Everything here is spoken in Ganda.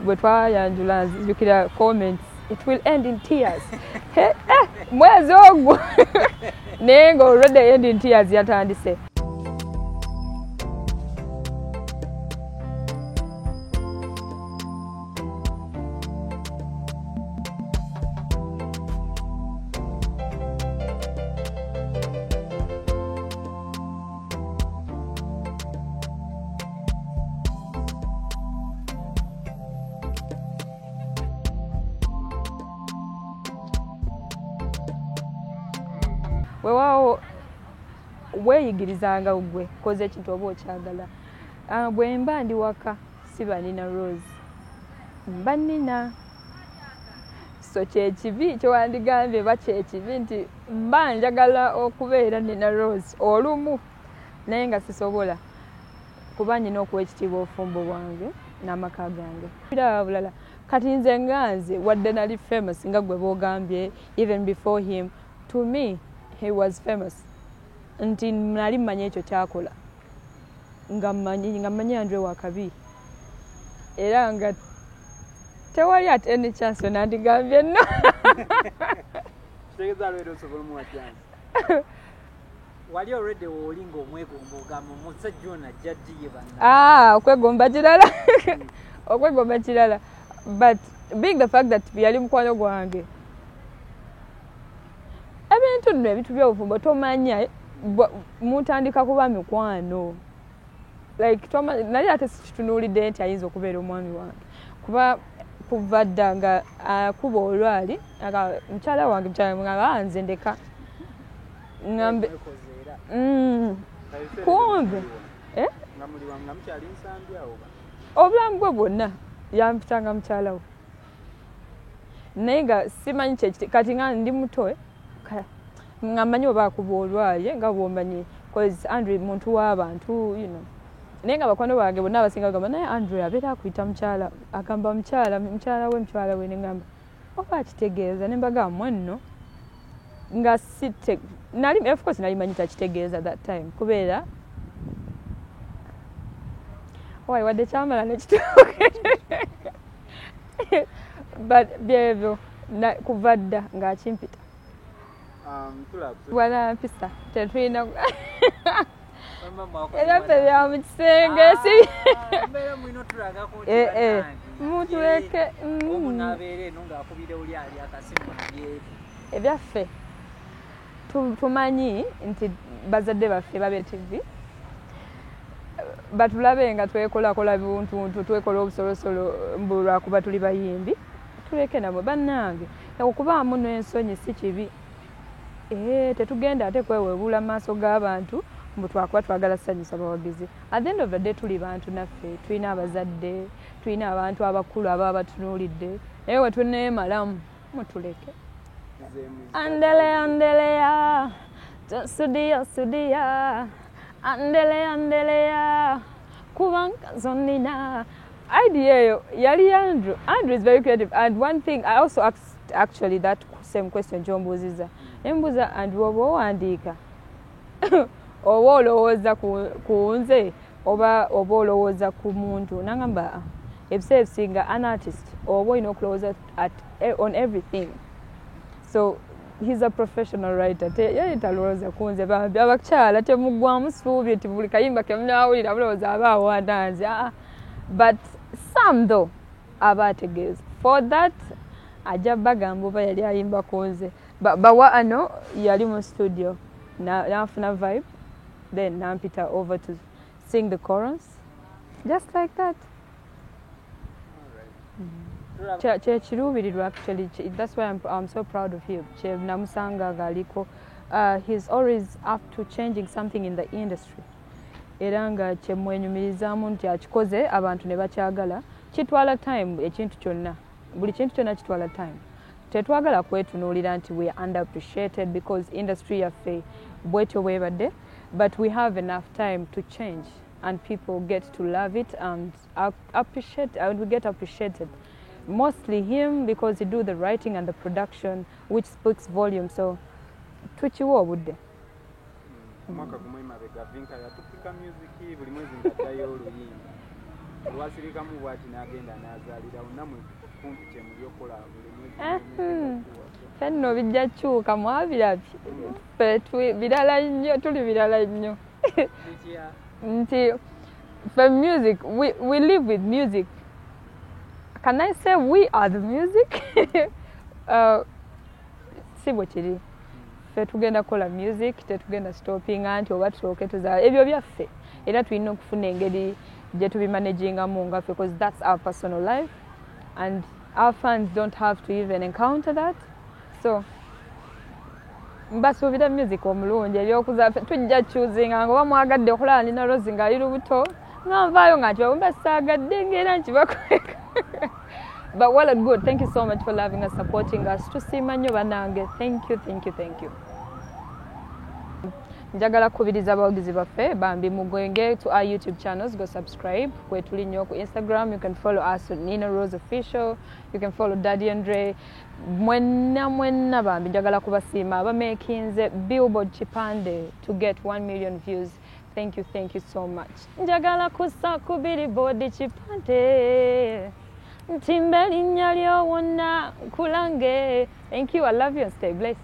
bwe twayanjula nzijukira comments it will end in tears mwezi ogwo naye nga already end in tears yatandise. Weewaawo weeyigirizanga gwe koze ekintu oba okyagala. Bwe mba ndi waka siba nina Rose, mba nina. So kyekibi kyewandigambye ba kyekibi nti mba njagala okubeera nina Rose olumu naye nga sisobola kuba nina okuwa ekitiibwa obufumbo bwange n'amaka gange. Biraba bulala kati nze nganze wadde nali famous nga gwe boogambye even before him, to me he was famous. Nti nali mmanyi ekyo kyakola nga mmanyi Andre Wakabi era nga tewali ate any chance nandigambye nno. Kitegeeza lwera osobola omuwa chance. Wali already olinga omwegomba ogamba omusajja ono ajja ddiye banna. Okwegomba kirala. Okwegomba kirala. But being the fact that yali mukwano gwange, ebintu nno ebitu by'obufumbo tomanya mutandika kuba mikwano. Like nali ate sikitunuulidde nti ayinza okubeera omwami wange kuba kuva dda nga akuba olwali mukyala wange nga nze ndeka ngambe kumbe obulamu bwe bwonna yampitanga mukyala we naye nga simanyi kati nga ndi muto nga mmanyi oba akuba olwalye nga bw'omanyi cause Andre muntu w'abantu naye nga bakwano bange bonna abasinga bagamba naye Andre abeera akuyita mukyala, agamba mukyala we ne ngamba oba akitegeeza ne mbagamba nno nga nali of course nali manyi takitegeeza that time kubeera wadde kyamala nekituuke but byebyo kuva dda ng'akimpita wala mpisa tetulina ebyafe bya mu kisenge mutuleke ebyaffe tumanyi nti bazadde baffe babe TV batulabe nga twekolakola buntuntu twekola obusolosolo lwakuba tuli bayimbi tuleke nabo bannange okubaamu n'ensonyi si kibi. Tetugenda ate kweweebula mu maaso g'abantu mbu twakuba twagala ssanyusa bawagizi. At the end of the day tuli bantu naffe, tulina abazadde, tulina abantu abakulu ababa batunuulidde naye we tuneemalamu mutuleke. Andeleya sudiya andeleya kubanga zonnina. Idea eyo yali Andrew. Andrew is very creative, and one thing I also asked actually that same question gy'ombuuziza embuuza Andrew oba owandiika oba olowooza ku nze oba olowooza ku muntu nangamba ebiseera ebisinga an artist oba olina okulowooza on everything. So he's a professional writer. Yali talowooza ku nze abakyala temuggwamu ssuubi nti buli kayimba ke munaawulira mulowooza aba awandanze. But some though aba ategeeza. For that ajja bagamba oba yali ayimba ku nze bawa ano yali mu studio nafuna vibe then nampita over to sing the chorus just like that. Kyekiruubirirwa actually. That's why I'm so proud of him. Namusanga galiko. He's always up to changing something in the industry. Era nga kyemwenyumirizaamu nti akikoze abantu ne bakyagala. Kitwala time ekintu kyonna. Buli kintu kyonna kitwala time. Tetwagala kwetunuulira nti we are underappreciated because industry yaffe bwetyo bwebadde, but we have enough time to change and people get to love it and appreciate, and we get appreciated. Mostly him because he do the writing and the production which speaks volume. So tukiwa obudde. Mwaka gumwe mabega vinka yatupika music buli mwezi ndadayo oluyimba. wasirikamu bwati n'agenda n'azaalira namwe kumpi kye mulyokola buli fenno bijja kyuka mwabirabye ffe birala nnyo tuli birala nnyo nti for music we live with music. Can I say we are the music? Si bwe kiri ffe tugenda kukola music tetugenda stopping anti oba tusooke tuzaala ebyo byaffe era tulina okufuna engeri gye tubimanagingamu ngaffe because that's our personal life and our fans don't have to even encounter that. So mbasuubira music omulungi ebyokuza tujja choosing ngoba mwagadde okulaba nina Rose ng'ali lubuto nga nvaayo nga nti saagadde ng'era nkibakweka. But well and good. Thank you so much for loving us, supporting us. Tusiima nnyo bannange. Thank you. Njagala kubiriza abawagizi baffe bambi mugwenge to our YouTube channels. Go subscribe. Kwe tuli nnyo ku Instagram. You can follow us on Nina Rose Official. You can follow Daddy Andre. Mwenna bambi njagala kubasiima abamakinze Billboard Chipande to get 1 million views. Thank you so much. Njagala kusa ku Billboard Chipande. Timbeli nyalyo wona kulange. Thank you. I love you and stay blessed.